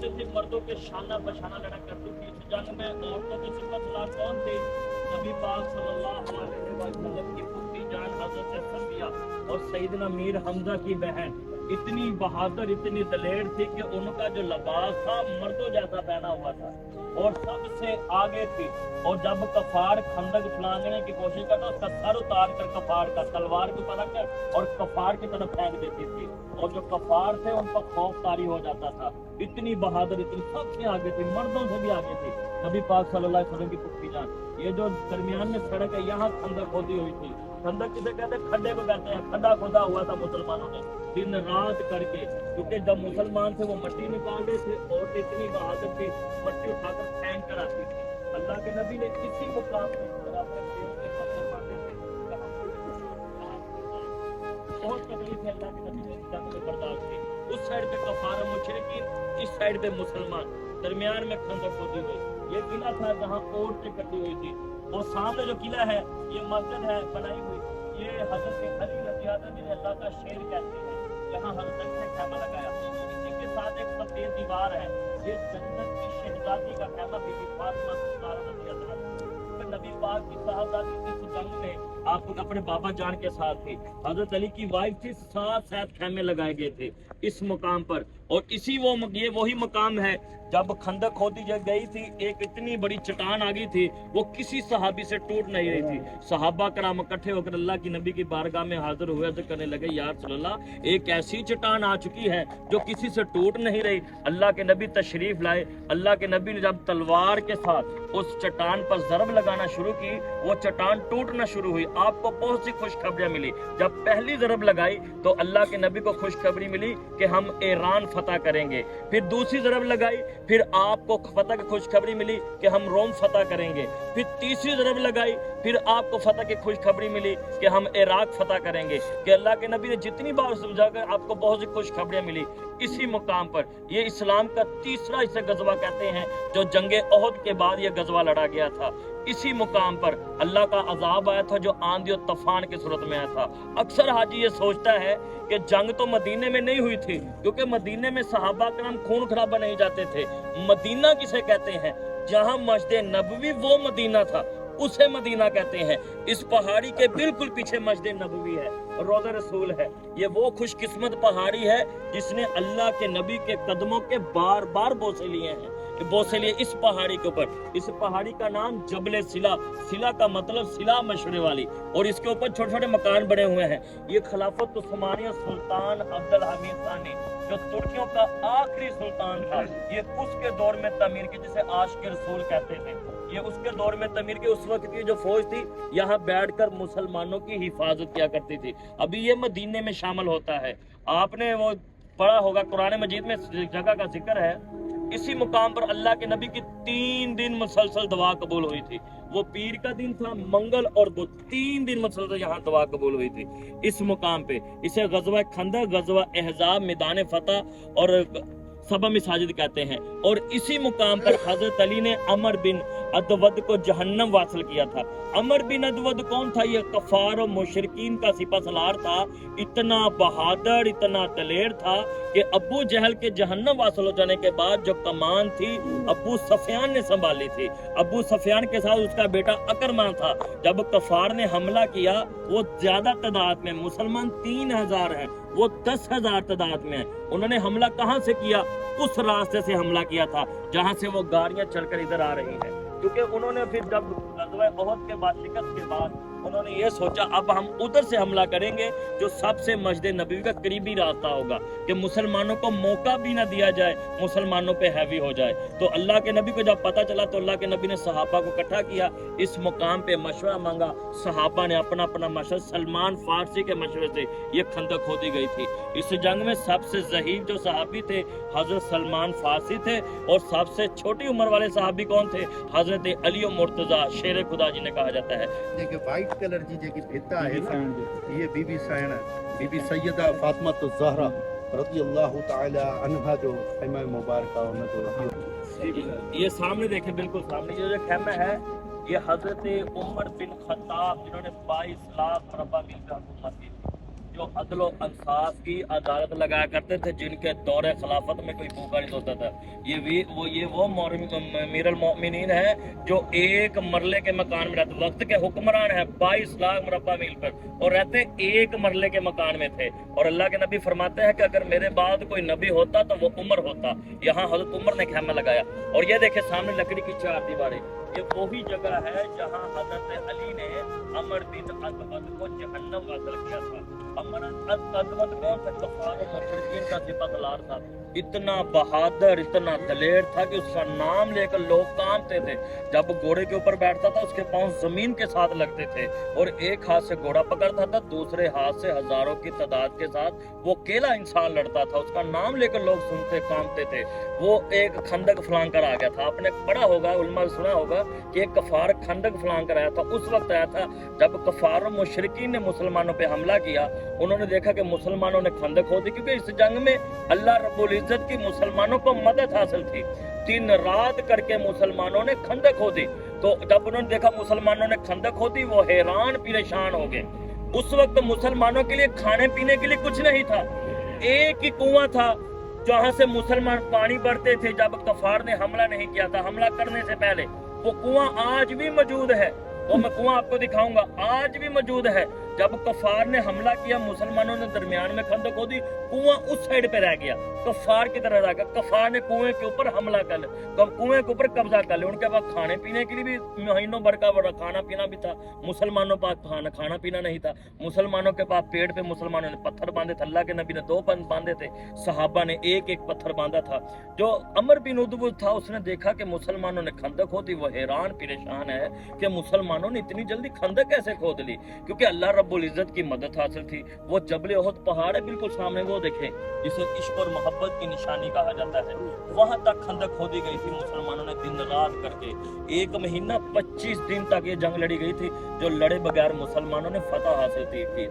जो थे मर्दों के शाना बशाना लड़ा करती थी। इस जंग में औरतों के सिपहसालार कौन थे? नबी पाक सल्लल्लाहु अलैहि वसल्लम की पुत्री जान हजरत सफिया और सैयदना मीर हमजा की बहन इतनी बहादुर इतनी दलेर थी कि उनका जो लिबास था मर्दों जैसा पहना हुआ था और सबसे आगे थी। और जब कफार खंदक फलांगने की कोशिश करता उसका सर उतार कर कफार का तलवार को पलट कर और कफार की तरफ फेंक देती थी और जो कफार थे उन पर खौफ तारी हो जाता था। इतनी बहादुर इतनी सबसे आगे थी, मर्दों से भी आगे थी नबी पाक सल्लल्लाहु अलैहि वसल्लम की पुत्री जान। ये जो दरमियान में सड़क है यहाँ खंदक खोदी हुई थी। खंदक किसे कहते हैं? खड्डे को कहते हैं। खड्डा खोदा हुआ था मुसलमानों ने दिन रात करके, क्योंकि जब मुसलमान थे वो मट्टी निकाल रहे थे और इतनी बहादुर थी मट्टी उठाकर फेंक कर आती थी। अल्लाह के नबी ने इसी मुकाम पे बहुत तकलीफ है अल्लाह के नबी ने जंग में बर्दाश्त की। उस साइड पे कफार मुशरिकीन, इस साइड पे मुसलमान, दरमियान में खंदक खोदी गई। ये किला था जहाँ औरतें कटी हुई थी और सामने जो किला है ये मस्जिद है बनाई हुई। ये हजरत अली रज़ी अल्लाह जिन्हें अल्लाह का शेर कहते हैं, यहाँ हजरत अली ने खैमा लगाया। इसी के साथ एक सफेद दीवार है, ये जन्नत की शहजादी का खैमा बीबी फातिमा रज़ी अल्लाह अन्हा। नबी पाक की साहबजादी इस जंग में आप अपने बाबा जान के साथ थी। हजरत अली की वाइफ थी, 7 खैमे लगाए गए थे इस मुकाम पर। और इसी ये वही मुकाम है जब खंदक खोदी गई थी, एक इतनी बड़ी चट्टान आ गई थी, वो किसी सहाबी से टूट नहीं रही थी। सहाबा कराम इकट्ठे होकर अल्लाह की नबी की बारगाह में हाजिर हुए तो कहने लगे, या रसूल अल्लाह, एक ऐसी चट्टान आ चुकी है जो किसी से टूट नहीं रही। अल्लाह के नबी तशरीफ लाए। अल्लाह के नबी ने जब तलवार के साथ उस चट्टान पर ज़रब लगाना शुरू की, वो चट्टान टूटना शुरू हुई। आपको बहुत सी खुशखबरियां मिली। जब पहली ज़रब लगाई तो अल्लाह के नबी को खुशखबरी मिली कि हम ईरान फतह करेंगे। फिर दूसरी ज़रब लगाई, फिर आपको फतह की खुशखबरी मिली कि हम रोम फतह करेंगे। फिर तीसरी ज़रब लगाई, फिर आपको फतह की खुशखबरी मिली कि हम इराक फतह करेंगे। कि अल्लाह के नबी ने जितनी बार समझाकर आपको बहुत सी खुशखबरियां मिली। इसी मुकाम पर ये इस्लाम का तीसरा इसे गजवा कहते हैं, जो जंगे ओहद के बाद ये गजवा लड़ा गया था। इसी मुकाम पर अल्लाह का अजाब आया था जो आंधी और तूफान की सूरत में आया था। अक्सर हाजी ये सोचता है कि जंग तो मदीने में नहीं हुई थी, क्योंकि मदीने में सहाबा कराम खून खराबा नहीं जाते थे। मदीना किसे कहते हैं? जहां मस्जिद नबवी वो मदीना था, उसे मदीना कहते हैं। इस पहाड़ी के बिल्कुल पीछे मस्जिद नबवी है, रोज़ा रसूल है। ये वो खुशकिस्मत पहाड़ी है जिसने अल्लाह के नबी के कदमों के बार बार बोसे लिए हैं। बोसे लिए इस पहाड़ी के ऊपर। इस पहाड़ी का नाम जबल सिला, सिला का मतलब सिला मशरे वाली, और इसके ऊपर छोटे छोटे मकान बने हुए हैं। ये खिलाफत उस्मानिया सुल्तान अब्दुल हमीद सानी, जो तुर्कियों का आखिरी सुल्तान था, ये उसके दौर में तमीर की, जिसे आशिक रसूल कहते थे, ये उसके दौर में तमीर की। उस वक्त की जो फौज थी यहाँ बैठकर मुसलमानों की हिफाजत किया करती थी। अभी ये मदीने में शामिल होता है। आपने वो पढ़ा होगा कुरान मजीद में जगह का जिक्र है। इसी मुकाम पर अल्लाह के नबी की 3 दिन मुसलसल दुआ कबूल हुई थी। वो पीर का दिन था, मंगल और बुध, 3 दिन मुसलसल यहाँ दुआ कबूल हुई थी इस मुकाम पे। इसे गजवा खंदक, गजवा अहज़ाब, मैदान फतह और सबा मसाजिद कहते हैं। और इसी मुकाम पर हजरत अली ने अमर बिन अदवद को जहन्नम वासिल किया था। अमर बिन अदवद कौन था? ये कफार और मुशरिकीन का सिपा सलार था। इतना बहादुर, इतना दलेर था कि अबू जहल के जहन्नम वासिल हो जाने के बाद जो कमान थी अबू सफियान ने संभाली थी। अबू सफियान के साथ उसका बेटा अकरमा था। जब कफार ने हमला किया, वो ज्यादा तादाद में, मुसलमान 3000 हैं, वो 10,000 तादाद में है। उन्होंने हमला कहाँ से किया? उस रास्ते से हमला किया था जहाँ से वो गाड़ियां चलकर इधर आ रही हैं। क्योंकि उन्होंने फिर जब गज़वा ओहद के बाद, शिकस्त के बाद, उन्होंने ये सोचा अब हम उधर से हमला करेंगे जो सबसे मस्जिद नबी का करीबी रास्ता होगा, कि मुसलमानों को मौका भी ना दिया जाए, मुसलमानों पे हैवी हो जाए। तो अल्लाह के नबी को जब पता चला तो अल्लाह के नबी ने सहाबा को इकट्ठा किया, इस मुकाम पे मशवरा मांगा। सहाबा ने अपना अपना मशवरा, सलमान फारसी के मशवरे से ये खंदक खोदी गई थी। इस जंग में सबसे ज़हीर जो सहाबी थे हजरत सलमान फारसी थे, और सबसे छोटी उम्र वाले सहाबी कौन थे? हजरत अली मुर्तज़ा शेर खुदा जी ने कहा जाता है। देखिए वाइट कलर जी जेकी भिता है ना, ये बीबी सैन, बीबी सैयदा फातिमा ज़हरा रज़ी अल्लाह ताला अन्हा जो खैमा मुबारक उन जो ये सामने देखें, बिल्कुल सामने ये जो खैमा है, ये हजरत उमर बिन खत्ताब जिन्होंने 22 लाख मरबा मील पे हुकूमत की थी, जो अदल और इंसाफ की अदालत लगाया करते थे, जिनके दौरे खिलाफत में कोई भूखा नहीं होता था। ये वो अमीरुल मोमिनीन है जो एक मरले के मकान में रहते, वक्त के हुक्मरान है 22 लाख मुरब्बा मील पर, और रहते एक मरले के मकान में थे। और अल्लाह के नबी फरमाते हैं कि अगर मेरे बाद कोई नबी होता तो वो उमर होता। यहाँ हजरत उमर ने खेमा लगाया। और ये देखे सामने लकड़ी की 4 दीवारें, ये वही जगह है जहाँ हजरत अली ने अमर बिन अदवद को जहन्नम वासल किया था। अमर अदवद कौन था? कफार और मुशरिकीन का सिपहसालार था। इतना बहादुर, इतना दलेर था कि उसका नाम लेकर लोग कांपते थे। जब घोड़े के ऊपर बैठता था उसके पांव जमीन के साथ लगते थे, और एक हाथ से घोड़ा पकड़ता था, दूसरे हाथ से हजारों की तादाद के साथ वो अकेला इंसान लड़ता था। उसका नाम लेकर लोग सुनते कांपते थे। वो एक खंदक फलांग कर आ गया था। आपने पढ़ा होगा, उलमा सुना होगा कि एक कफार खंदक फलांग कर आया था। उस वक्त आया था जब कफार और मुशरिकीन ने मुसलमानों पे हमला किया। उन्होंने देखा कि मुसलमानों ने खंदक खोदी, क्योंकि इस जंग में अल्लाह रब्बुल इज्जत की मुसलमानों को मदद हासिल थी। 3 रात करके मुसलमानों ने खंदक खोदी। तो जब उन्होंने देखा मुसलमानों ने खंदक खोदी, वो हैरान परेशान हो गए। उस वक्त मुसलमानों के लिए खाने पीने के लिए कुछ नहीं था। एक ही कुआं था जहां से मुसलमान पानी भरते थे जब कफार ने हमला नहीं किया था। हमला करने से पहले वो कुआं आज भी मौजूद है। वो मैं कुआं आपको दिखाऊंगा, आज भी मौजूद है। जब कफार ने हमला किया, मुसलमानों ने दरमियान में खंदक खोदी, कुआं उस साइड पे रह गया, कफार की तरह रह गया। कफार ने कुएं के ऊपर हमला कर लिया, कुएं के ऊपर कब्जा कर लिया। उनके पास खाने पीने के लिए भी महीनों भर का खाना पीना भी था, मुसलमानों के पास खाना पीना नहीं था। मुसलमानों के पास पेड़ पे मुसलमानों ने पत्थर बांधे थे। अल्लाह के नबी ने 2 बांधे थे, सहाबा ने एक एक पत्थर बांधा था। जो अमर बिन उदबुद था, उसने देखा कि मुसलमानों ने खंदक खोदी। वो हैरान परेशान है कि मुसलमानों ने इतनी जल्दी खंदक कैसे खोद ली, क्योंकि अल्लाह रब्बुल इज्जत की मदद हासिल थी। वो जबल उहद पहाड़ है बिल्कुल सामने, वो देखें, जिसे इश्क और मोहब्बत की निशानी कहा जाता है। वहां तक खंदक खोदी गई थी मुसलमानों ने दिन रात करके। 1 महीना 25 दिन तक ये जंग लड़ी गई थी, जो लड़े बगैर मुसलमानों ने फतह हासिल की थी।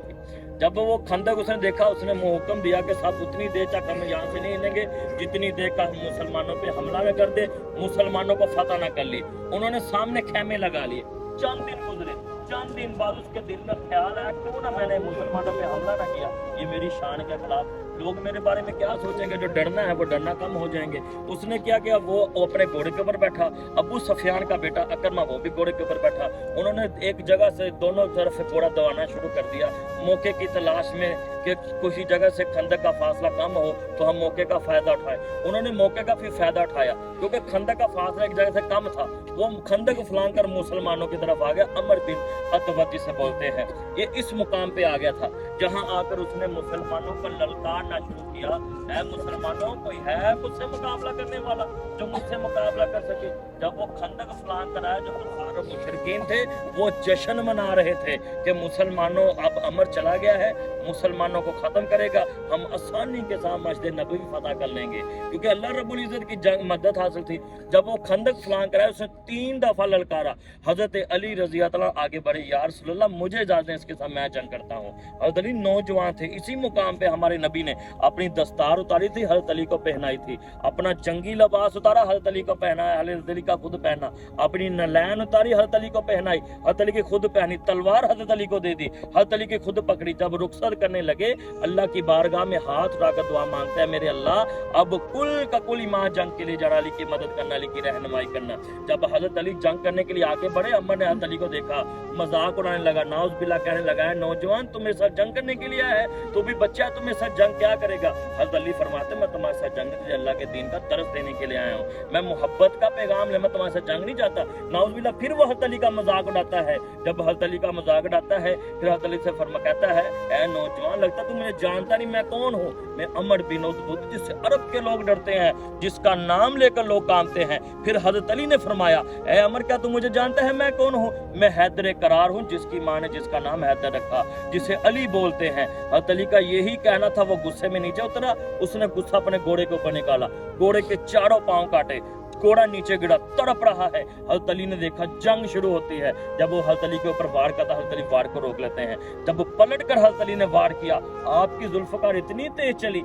जब वो खंदक उसने देखा, उसने हुक्म दिया कि साहब उतनी देर तक हम यहाँ से नहीं हिलेंगे जितनी देर का हम मुसलमानों पे हमला न कर दे, मुसलमानों को फतह न कर ली। उन्होंने सामने खेमे लगा लिए। चंद दिन गुजरे, चंद दिन बाद उसके दिल में ख्याल आया, क्यों ना मैंने मुसलमानों पे हमला ना किया, ये मेरी शान के खिलाफ, लोग मेरे बारे में क्या सोचेंगे, जो डरना है वो डरना कम हो जाएंगे। उसने क्या किया, वो अपने घोड़े के ऊपर बैठा, अबू सफियान का बेटा अकरमा वो भी घोड़े के ऊपर बैठा। उन्होंने एक जगह से दोनों तरफ से घोड़ा दौड़ाना शुरू कर दिया, मौके की तलाश में कि किसी जगह से खंदक का फासला कम हो तो हम मौके का फायदा उठाएं। उन्होंने मौके का फिर फायदा उठाया, क्योंकि खंदक का फासला एक जगह से कम था। वो खंदक फलांग कर मुसलमानों की तरफ आ गया। अमर बिन अतवद जिसे बोलते हैं, ये इस मुकाम पे आ गया था जहां आकर उसने मुसलमानों को ललकारना शुरू किया, ऐ मुसलमानों, कोई है मुझसे मुकाबला करने वाला जो मुझसे मुकाबला कर सके। जब वो खंदक फलांग कराया, जो कुफार और मुशरिकीन थे वो जश्न मना रहे थे कि मुसलमानों अब अमर चला गया है, मुसलमानों को खत्म करेगा, हम आसानी के साथ मस्जिद नबवी फतह कर लेंगे, क्योंकि अल्लाह रब्बुल इज्जत की जंग मदद हासिल थी। जब वो खंदक फलांग कराया, उसने 3 दफा ललकारा। हजरत अली रजी अल्लाह आगे बढ़े, या रसूल अल्लाह मुझे इजाजत दें, इसके साथ मैं जंग करता हूँ। हजरत अली नौजवान थे। इसी मुकाम पे हमारे नबी ने अपनी दस्तार उतारी थी, हजरत अली को पहनाई थी। अपना जंगी लिबास उतारा, हजरत अली को पहनाया, हजरत अली का खुद पहना। अपनी नलैन उतारी, हजरत अली को पहनाई, हजरत अली की खुद पहनी। तलवार हजरत अली को दे दी, हजरत अली की खुद पकड़ी। जब रुखसत करने लगे, अल्लाह की बारगाह में हाथ उठाकर दुआ मांगता है, मेरे अल्लाह अब कुल का कुल ईमान जंग के लिए जरा अली की मदद करना, अली की रहनुमाई करना। जब हजरत अली जंग करने के लिए आगे बढ़े, अमर ने हजरत अली को देखा, मजाक उड़ाने लगा, नाउज बिल्ला कहने लगा, नौजवान तुम मेरे साथ जंग करने के लिए आया है, तो भी बच्चा तुम मेरे साथ जंग क्या करेगा। हजरत अली फरमाते, मैं तुम्हारे साथ जंग तुझे अल्लाह के दीन का तरस देने के लिए आया हूँ, मैं मोहब्बत का पैगाम ले, मैं तुम्हारे साथ जंग नहीं चाहता। नाउज बिल्ला फिर वो हजरत अली का मजाक उड़ाता है। जब हजरत अली का मजाक उड़ाता है, फिर हजरत अली से फरमा कहता है, ऐ नौजवान, लगता तू मुझे जानता नहीं मैं कौन हूँ। मैं अमर बिन उदबुद, जिससे अरब के लोग डरते हैं, जिसका नाम लेकर लोग कांपते हैं। फिर हजरत अली ने फरमाया, ऐ अमर, क्या तू मुझे जानता है मैं कौन हूँ? मैं हैदर करार हूँ, जिसकी माँ ने जिसका नाम हैदर रखा, जिसे अली बोलते हैं। हजरत अली का यही कहना था। वो गुस्से में नीचे उतरा, उसने गुस्सा अपने घोड़े के ऊपर निकाला, घोड़े के चारों पांव काटे, घोड़ा नीचे गिरा, तड़प रहा है। हज़रत अली ने देखा जंग शुरू होती है। जब वो हज़रत अली के ऊपर वार करता, हज़रत अली वार को रोक लेते हैं। जब पलट कर हज़रत अली ने वार किया, आपकी जुल्फ़कार इतनी तेज चली,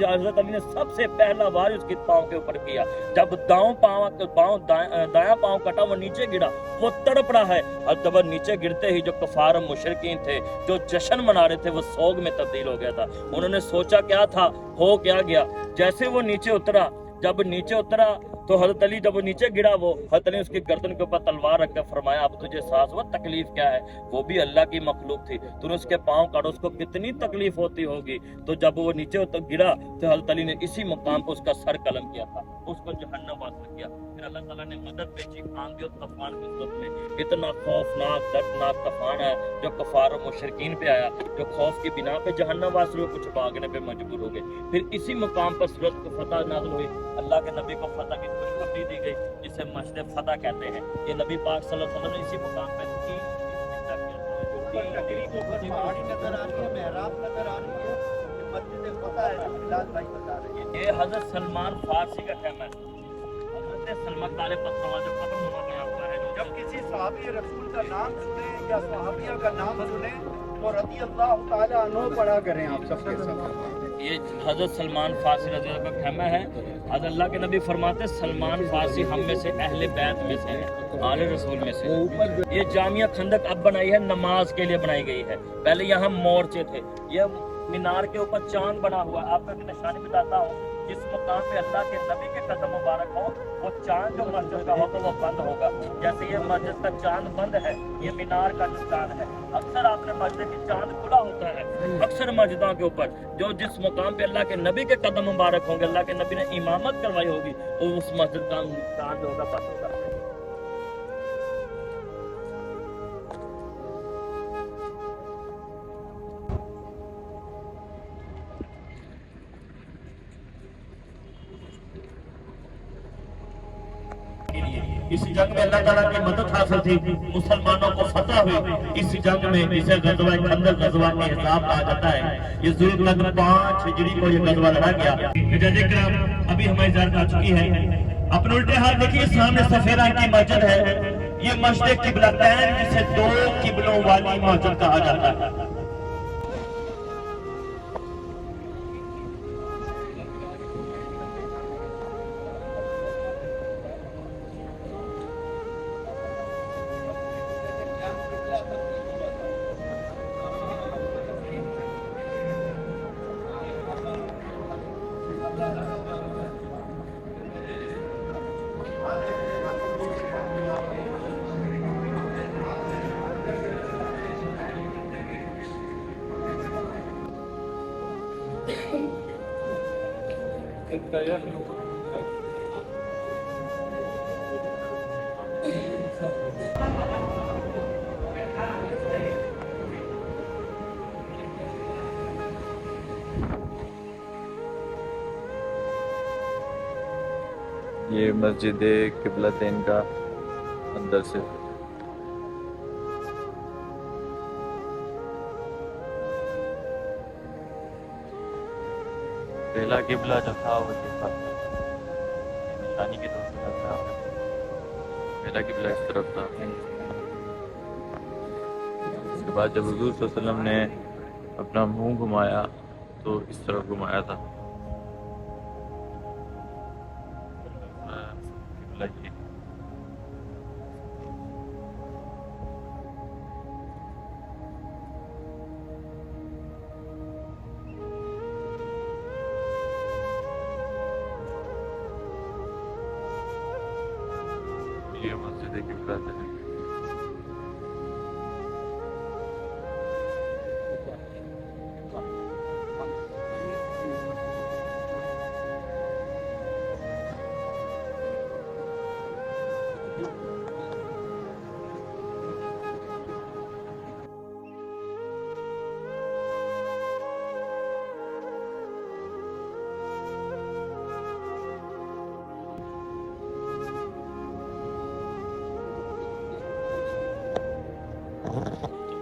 हज़रत अली ने सबसे पहला वार उसके पाँव के ऊपर किया। जब दायां पाँव कटा, वो नीचे गिरा, वो तड़प रहा है। और जब नीचे गिरते ही जो कफार मुशरिकीन थे, जो जश्न मना रहे थे, वो सोग में तब्दील हो गया था। उन्होंने सोचा क्या था, हो क्या गया। जैसे वो नीचे उतरा, जब नीचे उतरा तो हज़रत अली, जब वो नीचे गिरा, वो हज़रत अली उसकी गर्दन के ऊपर तलवार रखकर फरमाया, अब तुझे एहसास हुआ तकलीफ क्या है। वो भी अल्लाह की मखलूक थी, तूने उसके पाँव काटो, उसको कितनी तकलीफ होती होगी। तो जब वो नीचे गिरा तो हज़रत अली ने इसी मुकाम पर उसका सर कलम किया था, उसको जहन्नम वासिल किया। फिर अल्लाह ताला ने मदद भेजी आंधी और तूफान की सूरत में। इतना खौफनाक दर्दनाक तूफान है जो कफार और मुशरिकीन पे आया, जो खौफ की बिना पे जहन्नम वासिल हुए, कुछ भागने पे मजबूर हो गए। फिर इसी मुकाम पर सूरत को फतह नाज़िल हुई। अल्लाह के नबी को फतह की खुशखबरी दी गई, जिसे मस्जिद फतह कहते हैं। ये नबी पाक सल्लल्लाहु अलैहि वसल्लम ने इसी मुकाम पे ये हज़रत सलमान फारसी का कहना है। हज़रत सलमान काले पत्थरों वाला जो कब्र नुमा बना हुआ है, जब किसी सहाबी रसूल का नाम सुने या सहाबिया का नाम सुने तो रज़ी अल्लाह ताला अन्हु पढ़ा करें आप सबके साथ। ये हज़रत सलमान फारसी रज़ी अल्लाह का कहना है। हज़रत अल्लाह के नबी फरमाते सलमान फारसी हम में से अहले बैत में से है, आले रसूल में से। ये जामिया खंदक अब बनाई है, नमाज के लिए बनाई गई है। पहले यहाँ मोर्चे थे। ये मीनार के ऊपर चांद बना हुआ है। आपको एक निशानी बताता हूँ, जिस मकाम पे अल्लाह के नबी के कदम मुबारक हो, वो चांद जो मस्जिद का होगा वो बंद होगा। जैसे ये मस्जिद का चांद बंद है, ये मीनार का निशान है। अक्सर आपने मस्जिद की चांद खुला होता है, अक्सर मस्जिदों के ऊपर जो जिस मकाम पे अल्लाह के नबी के कदम मुबारक होंगे, अल्लाह के नबी ने इमामत करवाई होगी, वो उस मस्जिद का चांद होगा, बंद होगा। इस जंग में अल्लाह ताला की मदद हासिल थी, मुसलमानों को फतह हुई। इस जंग में जिसे गज़वा खंदक गज़वा के हिसाब कहा जाता है, ये ज़ुल्क़अदा 5 हिजरी को ये गज़वा लड़ा गया। अभी हमारी ज़ात आ चुकी है। अपने उल्टे हाथ देखिए, सामने सफेद रंग की मस्जिद है। ये मस्जिद किबलतैन, जिसे 2 किबलों वाली मस्जिद कहा जाता है। ये मस्जिद किबलतैन का अंदर से पहला किबला जो था वो निशानी की तरफ था। पहला किबला इस तरफ था। उसके बाद जब हुज़ूर सल्लल्लाहु अलैहि वसल्लम ने अपना मुंह घुमाया तो इस तरफ घुमाया था। किबला ये मस्जिद किबलतैन है।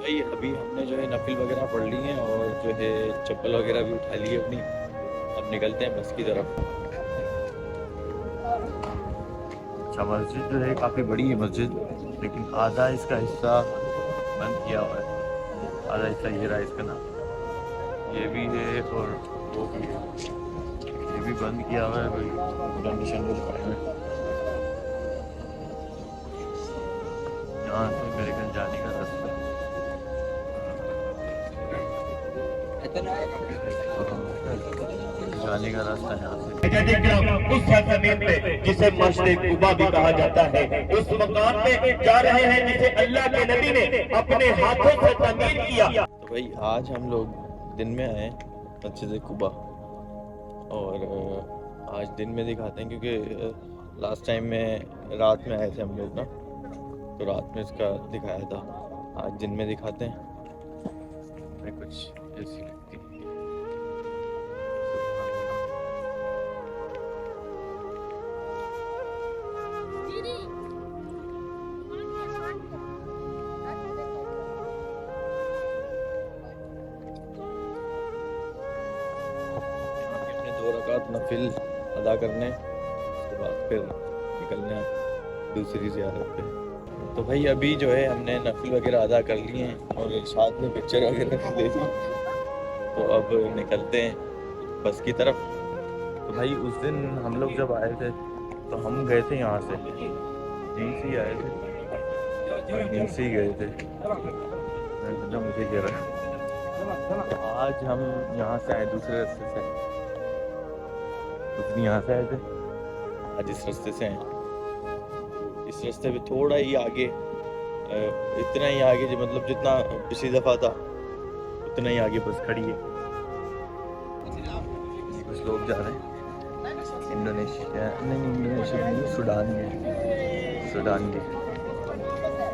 भाई अभी हमने जो है नफिल वगैरह पढ़ ली हैं और जो है चप्पल वगैरह भी उठा ली है अपनी। अब निकलते हैं बस की तरफ। अच्छा, मस्जिद जो है काफ़ी बड़ी है मस्जिद, लेकिन आधा इसका हिस्सा बंद किया हुआ है। आधा हिस्सा ये रहा इसका ना, ये भी है और वो भी है, ये भी बंद किया हुआ है भाई, कंडीशन में पड़े हुए। यहाँ से मेरे घर जाने का रास्ता यहाँ से उस सरजमीन पे जिसे मस्जिद कुबा भी कहा जाता है, उस मकान पे जा रहे हैं जिसे अल्लाह के नबी ने अपने हाथों से तमीर किया। तो भाई आज हम लोग दिन में आए मस्जिद कुबा, और आज दिन में दिखाते हैं क्योंकि लास्ट टाइम में रात में आए थे हम लोग ना, तो रात में इसका दिखाया था। आज दिन में दिखाते हैं। मैं कुछ ऐसी लगती है। अपने 2 रकात नफिल अदा करने, उसके बाद फिर निकलने दूसरी ज़ियारत पे। तो भाई अभी जो है हमने नफिल वगैरह अदा कर लिए हैं और साथ में पिक्चर वगैरह ले ली, तो अब निकलते हैं बस की तरफ। तो भाई उस दिन हम लोग जब आए थे तो हम गए थे यहाँ से, यहीं से ही आए थे, यहीं से ही गए थे, जो मुझे कह रहा है। आज हम यहाँ से आए दूसरे रास्ते से, उस दिन यहाँ से आए थे, आज इस रास्ते से आए। इस रास्ते पे थोड़ा ही आगे, इतना ही आगे जो मतलब जितना पिछली दफ़ा था उतना ही आगे बस खड़ी है। कुछ लोग जा रहे हैं इंडोनेशिया, नहीं सूडान के।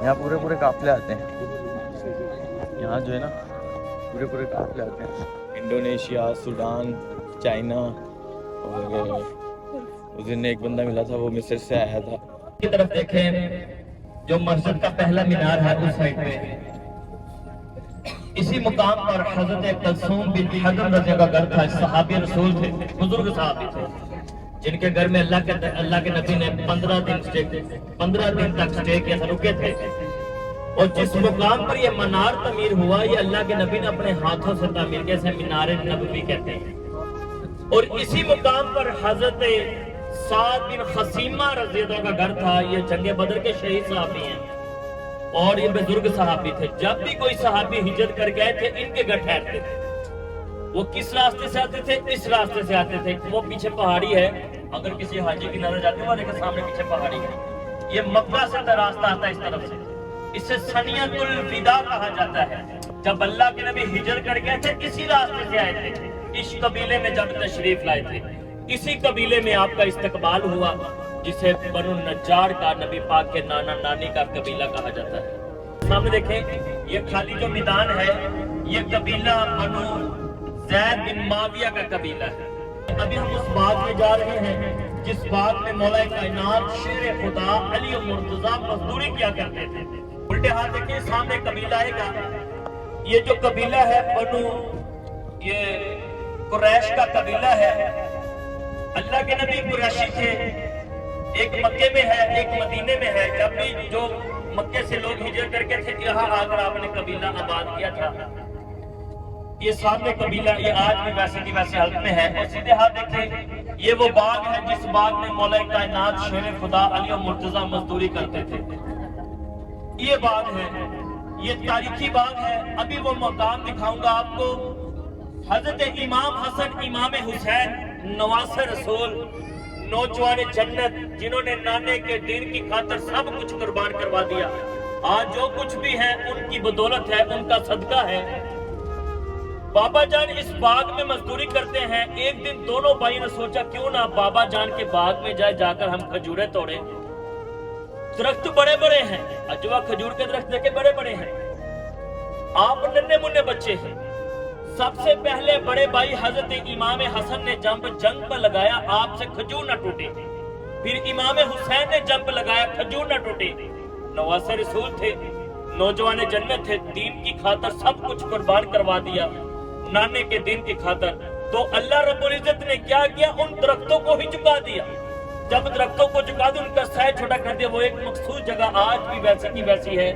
यहाँ पूरे काफिले आते हैं, यहाँ जो है ना पूरे काफिले आते हैं, इंडोनेशिया, सूडान, चाइना। और उस दिन एक बंदा मिला था, वो मिस्र से आया था। की तरफ देखें, जो मस्जिद का पहला मीनार है उस साइड पे, इसी मुकाम पर हजरत कलसूम बिन हदर रज़ी का घर था। सहाबी रसूल थे, बुजुर्ग सहाबी थे, जिनके घर में अल्लाह के नबी ने 15 दिन तक स्टे किया था, रुके थे। और जिस मुकाम पर ये मीनार तमीर हुआ, ये अल्लाह के नबी ने अपने हाथों से तमीर किया, इसे मीनार नबवी कहते हैं। और इसी मुकाम पर हजरत साद बिन खसीमा रज़ी अल्लाह का घर था। ये जंगे बदर के शहीद सहाबी हैं और ये बुजुर्ग सहाबी थे। जब भी कोई सहाबी हिजरत कर गए थे, इनके घर ठहरते थे। वो किस रास्ते से आते थे? इस रास्ते से आते थे। वो पीछे पहाड़ी है, अगर किसी हाजी की नजर जाती है, वो देखिए सामने पीछे पहाड़ी है। ये मक्का से रास्ता आता है इस तरफ से, इसे सनियतुल विदा कहा जाता है। जब अल्लाह के नबी हिजरत कर गए थे, इसी रास्ते से आए थे। इस कबीले में जब तशरीफ लाए थे, इसी कबीले में आपका इस्तकबाल हुआ, जिसे बनु नज्जार का, नबी पाक के नाना नानी का कबीला कहा जाता है। सामने देखें, ये खाली जो मैदान है, ये कबीला बनु ज़ैद बिन माविया का कबीला है। अभी हम उस बाग में जा रहे हैं जिस बाग में मौला कायनात शेर खुदा अली मुर्तजा मजदूरी किया करते थे। उल्टे हाथ देखिए, सामने कबीला आएगा। ये जो कबीला है बनु, ये कुरैश का कबीला है। अल्लाह के नबी कुरैशी थे, एक मक्के में है, एक मदीने में है। जब भी जो मक्के से लोग हिजरत करके थे, यहाँ आकर आपने कबीला आबाद किया था। ये सामने कबीला, ये आज भी वैसे की वैसे हालत में है। और सीधे हाथ देखें, ये वो बाग है जिस बाग में मौला कायनात शेर खुदा अली मुर्तजा मजदूरी करते थे। ये बाग है, ये तारीखी बाग है। अभी वो मकाम दिखाऊंगा आपको। हजरत इमाम हसन, इमाम हुसैन, नवासे रसूल, नौजवान जन्नत, जिन्होंने नाने के दीन की खातिर सब कुछ कुर्बान करवा दिया। आज जो कुछ भी है उनकी बदौलत है, उनका सदका है। बाबा जान इस बाग में मजदूरी करते हैं। एक दिन दोनों भाई ने सोचा क्यों ना बाबा जान के बाग में जाए, जाकर हम खजूरें तोड़े। दरख्त बड़े बड़े हैं, अजवा खजूर के दरख्त देखे बड़े बड़े हैं। आप नन्हे मुन्ने बच्चे हैं। सबसे पहले बड़े भाई हजरत इमाम हसन ने जंप पर लगाया, आपसे खजूर न टूटे। फिर इमाम हुसैन ने जंप लगाया, खजूर न टूटे। नवासे रसूल थे, नौजवान जन्नत थे, दीन की खातिर सब कुछ कुर्बान करवा दिया, नाने के दीन की खातिर। तो अल्लाह रब्बुल इज्जत ने क्या किया, उन दरख्तों को ही झुका दिया। जब दरख्तों को झुका दे, उनका साया छोटा कर दिया, वो एक मखसूस जगह आज भी वैसी की वैसी है।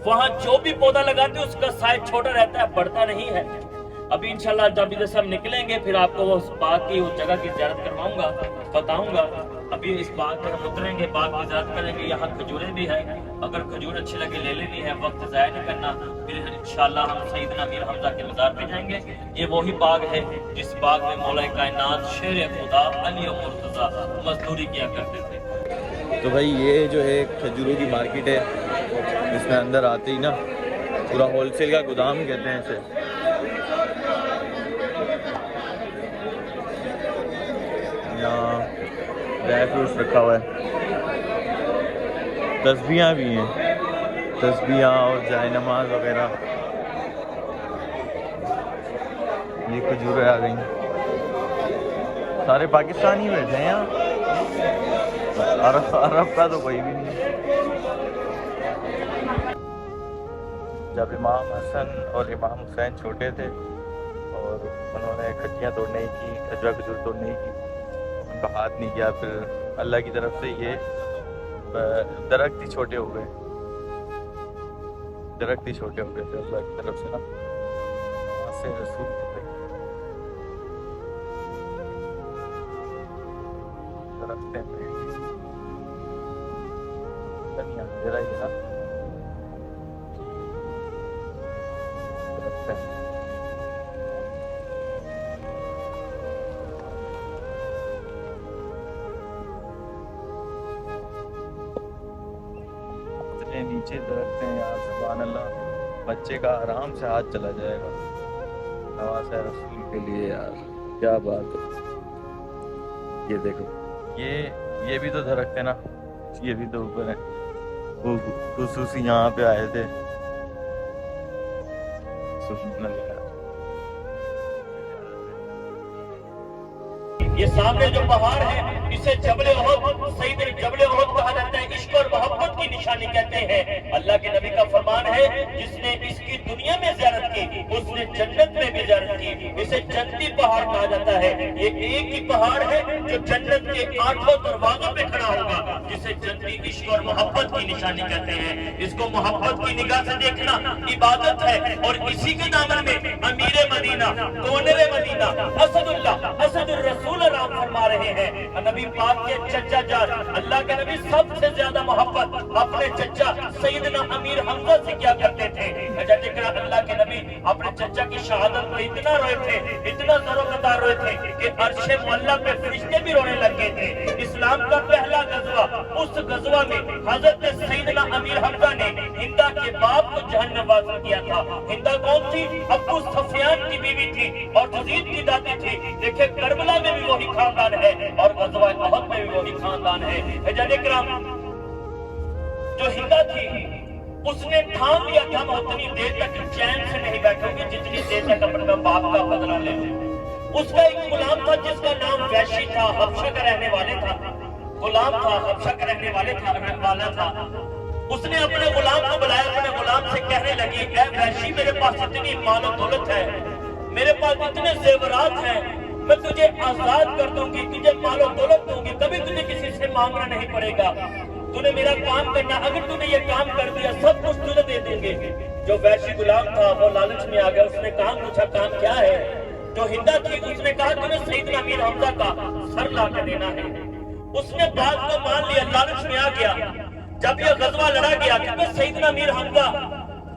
वहाँ जो भी पौधा लगाते उसका साया छोटा रहता है, बढ़ता नहीं है। अभी इंशाल्लाह जब इधर से हम निकलेंगे फिर आपको वो बाग की उस जगह की ज़ियारत करवाऊंगा, बताऊंगा। अभी इस बाग पर हम उतरेंगे, बाग की ज़ियारत करेंगे। यहाँ खजूरें भी है, अगर खजूर अच्छी लगे ले लेनी है, वक्त ज़ाया नहीं करना। फिर इंशाल्लाह हम सैयदना मीर हमजा के मज़ार पे जाएंगे। ये वही बाग है जिस बाग में मौला कायनात शेर खुदा अली और मुर्तज़ा मजदूरी किया करते थे। तो भाई ये जो है खजूरों की मार्केट है, इसमें अंदर आते ही ना पूरा होलसेल का गोदाम कहते हैं इसे। यहाँ ड्राई फ्रूट्स रखा हुआ है, तस्बीहां भी हैं, तस्बीहां और जाए नमाज वगैरह। ये खजूरें आ गई, सारे पाकिस्तानी बैठे हैं यहाँ, अरब का तो कोई भी नहीं है। जब इमाम हसन और इमाम हुसैन छोटे थे और उन्होंने खज्जियाँ तोड़ने की, खजूर तोड़ने की, उनका हाथ नहीं किया, फिर अल्लाह की तरफ से ये दरख्त ही छोटे हो गए, दरख्त ही छोटे हो गए थे अल्लाह की तरफ से ना, वहाँ से रसूल दरख्त में अंधेरा ही ना दरख्त है। नीचे दरख्त हैं यार, सुभान अल्लाह, बच्चे का आराम से हाथ चला जाएगा। नवाज़ है रसूल के लिए यार, क्या बात है। ये देखो, ये भी तो दरख्त है ना, ये भी तो ऊपर है, वो खुसूसी यहाँ पे आए थे। सुभान अल्लाह। ये सामने जो पहाड़ है इसे जबले ओहद, सईद जबले ओहद कहा जाता है, इश्क और मोहब्बत की निशानी कहते हैं। अल्लाह के नबी का फरमान है, जिसने इसकी दुनिया में ज़ियारत की उसने जन्नत में भी ज़ियारत की। इसे जन्नती पहाड़ कहा जाता है। ये एक ही पहाड़ है जो जन्नत के 8 दरवाजों पे खड़ा होगा, जिसे जन्नती इश्क और मोहब्बत की निशानी कहते हैं। इसको मोहब्बत की निगाह से देखना इबादत है। और इसी के दामन में अमीर मदीना, कोनेरे मदीना, असदुल्लाह, असदुर रसूल राम फरमा रहे हैं। नबी पाक के चचा जान, अल्लाह के नबी सबसे ज्यादा मोहब्बत अपने चचा सैयदना अमीर हमजा से क्या करते थे। अल्लाह के नबी अपने चचा की शहादत पर इतना रोए थे, इतना ज़ोर-ओ-क़दार रोए थे कि अर्श मुअल्ला पे फरिश्ते भी रोने लगे थे। इस्लाम का पहला गज़वा, उस गज़वा में हज़रत सैयदना अमीर हमजा ने हिंदा के बाप को जहन्नम वासिल किया था। हिंदा कौन थी? अबू सुफियान की बीवी थी और यजीद की दादी थी। देखिए करबला में भी वही खानदान है और गज़वा अहद में भी वही खानदान है। हज़रत इकराम जो हिंदा थी उसने ठान लिया था मैं उतनी देर तक चैन से नहीं बैठूंगी जितनी देर तक अपने बाप का बदला ले लूं। उसका एक गुलाम था जिसका नाम वैशी था, हबशा का रहने वाले था, गुलाम था, हबशा का रहने वाले था। उसने अपने गुलाम को बुलाया, अपने गुलाम से कहने लगी, ऐ वैशी मेरे पास इतनी माल दौलत है, मेरे पास इतने जेवरात हैं, मैं तुझे आजाद कर दूंगी, तुझे मालो दौलत दूंगी, कभी तुझे किसी से मांगना नहीं पड़ेगा। तूने मेरा काम करना, अगर तूने ये काम कर दिया सब कुछ तुझे दे देंगे। जो वैशी गुलाम था वो लालच में आ गया, उसने काम पूछा काम क्या है। जो हिंदा थी उसने कहा तुझे सैयदना अमीर हमजा का सर ला कर देना है। उसने बात को मान लिया, लालच में आ गया। जब ये गजवा लड़ा गया क्योंकि सैयदना अमीर हमजा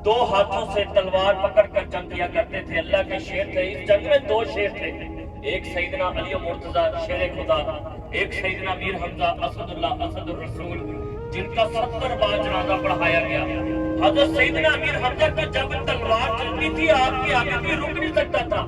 2 हाथों से तलवार पकड़ कर जंग किया करते थे, अल्लाह के शेर थे। इस जंग में 2 शेर थे, एक सैयदना अली मुर्तजा शेर खुदा, एक सैयदना अमीर हमजा असदुल्लाह असदुर रसूल, जिनका 70 बार जनाजा पढ़ाया गया। हजरत सैयदना अमीर हमजा की जब तलवार चलती थी आपके आगे कोई रुक नहीं सकता था,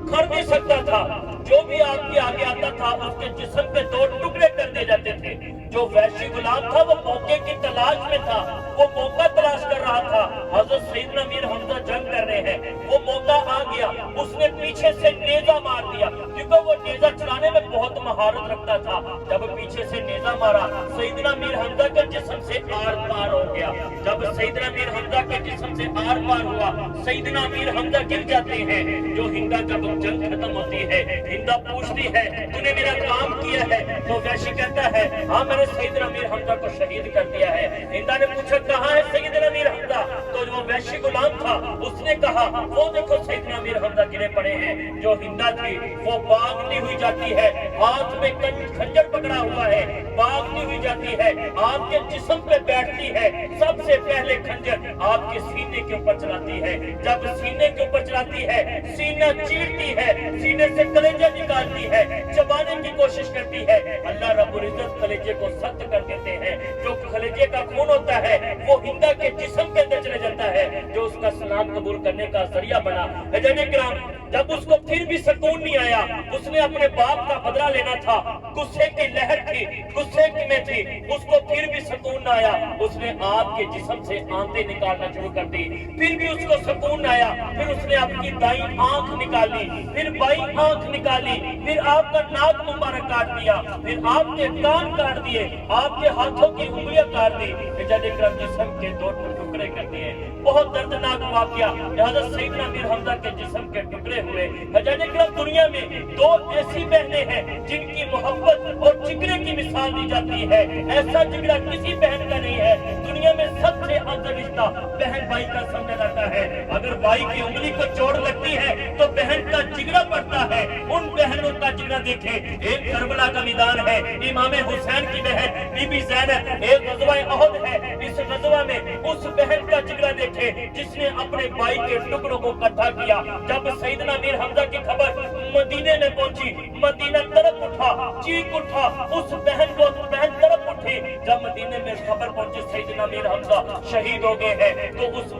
खड़ नहीं सकता था। जो भी आपके आगे आता था उसके जिस्म पे 2 टुकड़े कर दिए जाते थे। जो वैशी गुलाम था वो मौके की तलाश में था, वो मौका तलाश कर रहा था। हजरत सैयदना अमीर हमजा जंग कर रहे हैं, वो मौका आ गया, उसने पीछे से नेजा मार दिया क्योंकि वो नेजा चलाने में बहुत महारत रखता था। जब पीछे से नेजा मारा सैयदना अमीर हमजा के जिस्म से आर पार हो गया। जब सैयदना मीर हमजा के जिस्म से आर पार हुआ, सैयदना मीर हमजा गिर जाते हैं। जो हिंदा जब जंग खत्म होती है, हिंदा पूछती है तूने मेरा काम किया है? तो वैशी कहता है हाँ मैंने सैयदना मीर हमजा को शहीद कर दिया है। हिंदा ने पूछा कहाँ है सैयदना मीर हमजा? तो जो वैशी गुलाम था उसने कहा वो देखो सैयदना मीर हमजा गिरे पड़े हैं। जो हिंदा थी वो भागती हुई जाती है, हाथ में खंजर पकड़ा हुआ है, भागती हुई जाती है, आपके जिस्म पे बैठती है, सबसे पहले खंजर आपके सीने के ऊपर चलाती है। जब सीने के ऊपर चलाती है, सीना चीरती है, सीने से कलेजा निकालती है, चबाने की कोशिश करती है। अल्लाह रब्बुल इज्जत कलेजे को सख्त कर देते हैं। जो कलेजे का खून होता है वो हिंदा के जिस्म के अंदर चले जाता है, जो उसका सलाम कबूल करने का जरिया बना। जब उसको फिर भी सुकून नहीं आया, उसने अपने बाप का बदला लेना था, गुस्से की लहर थी, गुस्से में थी, उसको फिर भी सुकून न आया, उसने आपके जिस्म से आंतें निकालना शुरू कर दी। फिर भी उसको सुकून आया, फिर उसने आपकी दाईं आंख निकाली, फिर बाईं आंख निकाली, फिर आपका नाक मुबारक काट दिया, फिर आपके कान काट दिए, आपके हाथों की उंगलियां काट दी, जिस्म के दो टुकड़े कर दिए। बहुत दर्दनाक वाकया। हज़रत सैयदना मीर हमजा के जिस्म के टुकड़े हुए। दुनिया में दो ऐसी बहनें हैं जिनकी मोहब्बत और जिगरे की मिसाल दी जाती है। ऐसा जिगरा किसी बहन का नहीं है। दुनिया में सबसे अफजल रिश्ता बहन भाई का समझा जाता है। अगर भाई की उंगली को चोट लगती है तो बहन का जिगरा पड़ता है। उन बहनों का जिगरा देखे। एक करबला का मैदान है, इमाम हुसैन की बहन बीबी ज़ैनब, एक ग़ज़वा अहद है, इस ग़ज़वा में उस बहन का जिगरा देखे जिसने अपने भाई के टुकड़ों को इकट्ठा किया। जब सैयदना मीर हमजा की खबर मदीने में पहुंची, मदीना तरफ उठा, चीख उठा, उस बहन को बहन तरफ उठी। जब मदीने में खबर पहुंची सैयदना मीर हमजा शहीद हो गए हैं, तो उस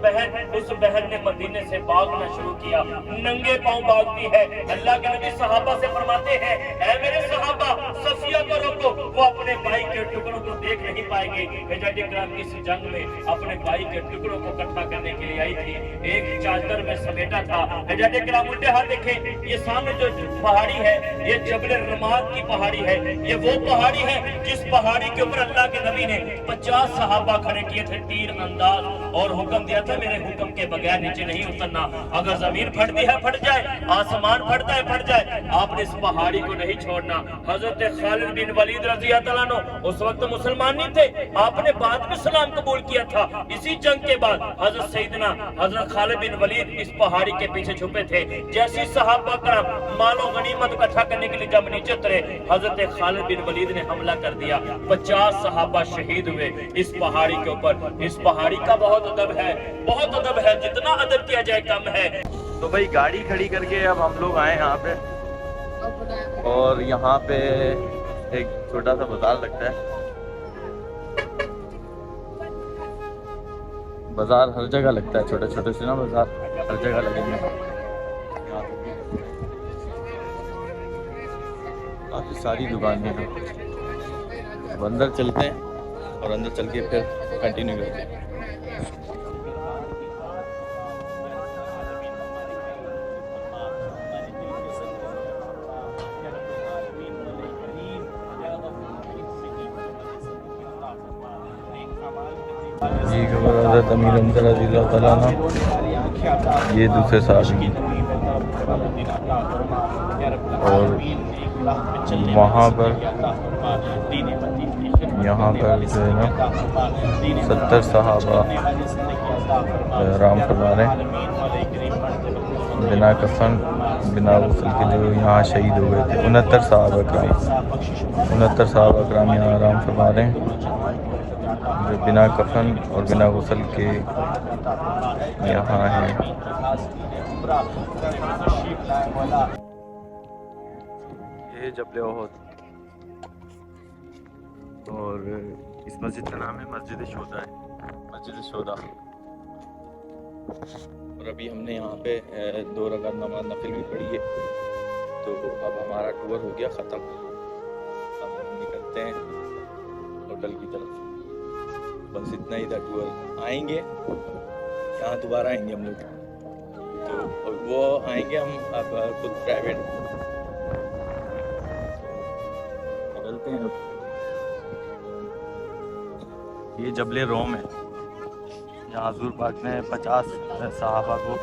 बहन ने मदीने से भागना शुरू किया, नंगे पांव भागती है। अल्लाह के नबी सहाबा से फरमाते हैं, ऐ मेरे सहाबा सफिया को रोको, वो अपने भाई के टुकड़ों को देख नहीं पाएंगे। इस जंग में अपने भाई के टुकड़ों को इकट्ठा करने के लिए आई थी। एक चादर में समेटा था। उल्टे हाथ देखें, ये सामने जो पहाड़ी है ये जबल रमाद की पहाड़ी है। ये वो पहाड़ी है जिस पहाड़ी के ऊपर अल्लाह के नबी ने 50 सहाबा खड़े किए थे तीर अंदाज, और हुक्म दिया था मेरे हुक्म के बगैर नीचे नहीं उतरना। अगर जमीन फटती है फट जाए, आसमान फटता है फट जाए, आपने इस पहाड़ी को नहीं छोड़ना। हजरत खालिद बिन वलीद रज़ी अल्लाह अन्हु उस वक्त मुसलमान नहीं थे, आपने बाद में सलाम कबूल किया था। इसी जंग के बाद हजरत खालिद बिन वलीद इस पहाड़ी के पीछे छुपे थे। जैसी सहाबा करम मालो गनीमत इकट्ठा करने के लिए जब नीचे उतरे, हजरत खालिद बिन वलीद ने हमला कर दिया। 50 सहाबा शहीद हुए इस पहाड़ी के ऊपर। इस पहाड़ी का बहुत अदब है, बहुत अदब है, जितना अदब किया जाए कम है। तो भाई गाड़ी खड़ी करके अब हम लोग आए यहाँ पे, और यहाँ पे एक छोटा सा बाजार लगता है। बाजार हर जगह लगता है, छोटे छोटे से ना बाजार हर जगह लगेंगे। काफ़ी सारी दुकानें हैं। अब अंदर चलते हैं और अंदर चल के फिर कंटिन्यू करते हैं। ये खबर हज़रत अमीर हमजा रज़ी अल्लाह तआला अन्हु, ये दूसरे साहब, और वहाँ पर यहाँ पर जो है ना 70 सहाबा आराम फरमा रहे हैं, बिना कफन बिना गुस्ल के, जो यहाँ शहीद हो गए थे। 69 सहाबा कराम यहाँ आराम फरमा रहे हैं, जो बिना कफन और बिना गुस्ल के यहाँ हैं। ये जबल ओहद, और इस मस्जिद का नाम है मस्जिद शोदा है, मस्जिद शोदा। और अभी हमने यहाँ पे 2 रकात नमाज नफिल भी पढ़ी है। तो अब हमारा टूर हो गया ख़त्म। अब हम निकलते हैं होटल की तरफ। बस इतना ही था टूर। आएंगे यहाँ दोबारा आएंगे हम लोग, तो वो आएंगे हम अब खुद प्राइवेट निकलते हैं। ये जबल रोम है, یہاں حضور پاک نے 50 صحابہ کو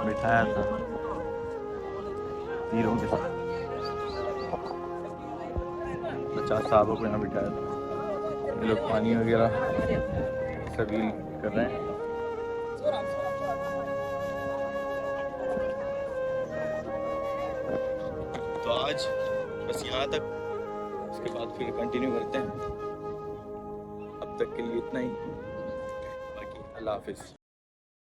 بٹھایا تھا تیروں کے ساتھ. 50 صحابہ کو یہاں بٹھایا تھا. یہ لوگ پانی وغیرہ سبیل کر رہے ہیں. تو آج بس یہاں تک، اس کے بعد پھر کنٹینیو کرتے ہیں. اب تک کے لیے اتنا ہی. باقی اللہ حافظ.